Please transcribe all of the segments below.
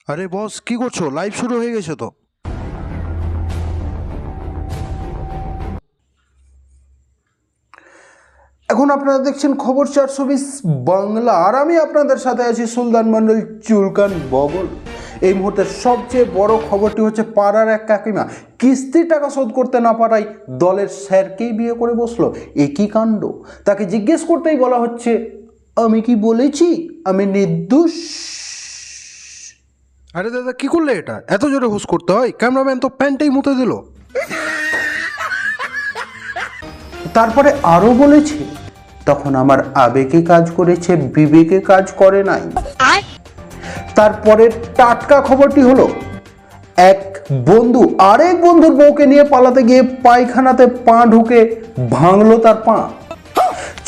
আরে বস, কি করছো? লাইভ শুরু হয়ে গেছে তো। এখন আপনারা দেখছেন খবর 420 বাংলা, আর আমি আপনাদের সাথে আছি সুলতান মন্ডল চুলকান বগল। এই মুহূর্তে সবচেয়ে বড় খবরটি হচ্ছে পাড়ার এক কাকিমা কিস্তির টাকা শোধ করতে না পারায় দলের স্যারকেই বিয়ে করে বসলো। একই কাণ্ড। তাকে জিজ্ঞেস করতেই বলা হচ্ছে, আমি কি বলেছি আমি নির্দোষ? আরে দাদা, কি করলে এটা? এত জোরে হুস করতে হয়? ক্যামেরাম্যান তো প্যান্টেই মুতে দিল। তারপরে আরো বলেছে, তখন আমার আবেগে কাজ করেছে, বিবেকে কাজ করে নাই। তারপরে টাটকা খবরটি হলো, এক বন্ধু আরেক বন্ধুর বউকে নিয়ে পালাতে গিয়ে পায়খানাতে পা ঢুকে ভাঙলো তার পা।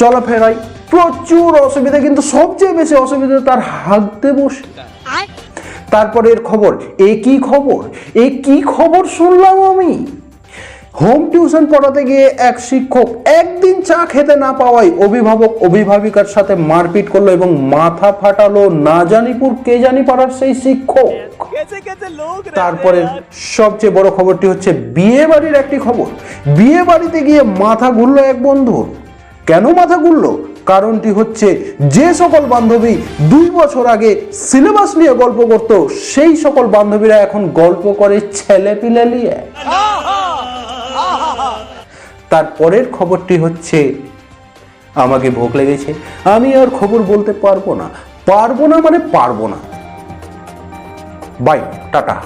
চলাফেরায় প্রচুর অসুবিধা, কিন্তু সবচেয়ে বেশি অসুবিধা তার হাঁকতে বসে। তারপরের খবর, এ কি খবর শুনলাম আমি? হোম টিউশন পড়াতে গিয়ে এক শিক্ষক একদিন চা খেতে না পাওয়ায় অভিভাবক অভিভাবিকার সাথে মারপিট করলো এবং মাথা ফাটালো না জানিপুর কে জানি পাড়ার সেই শিক্ষক। তারপরে সবচেয়ে বড় খবরটি হচ্ছে বিয়ে বাড়ির একটি খবর। বিয়ে বাড়িতে গিয়ে মাথা ঘুরলো এক বন্ধুর। কেন মাথা ঘুরলো? কারণটি হচ্ছে, যে সকল বান্ধবী 2 বছর আগে সিলেবাস নিয়ে গল্প করত, সেই সকল বান্ধবীরা এখন গল্প করে ছেলে পিলে নিয়ে। তারপরের খবরটি হচ্ছে, আমাকে ভোগ লেগেছে, আমি আর খবর বলতে পারবো না মানে পারবো না। Bye, tata.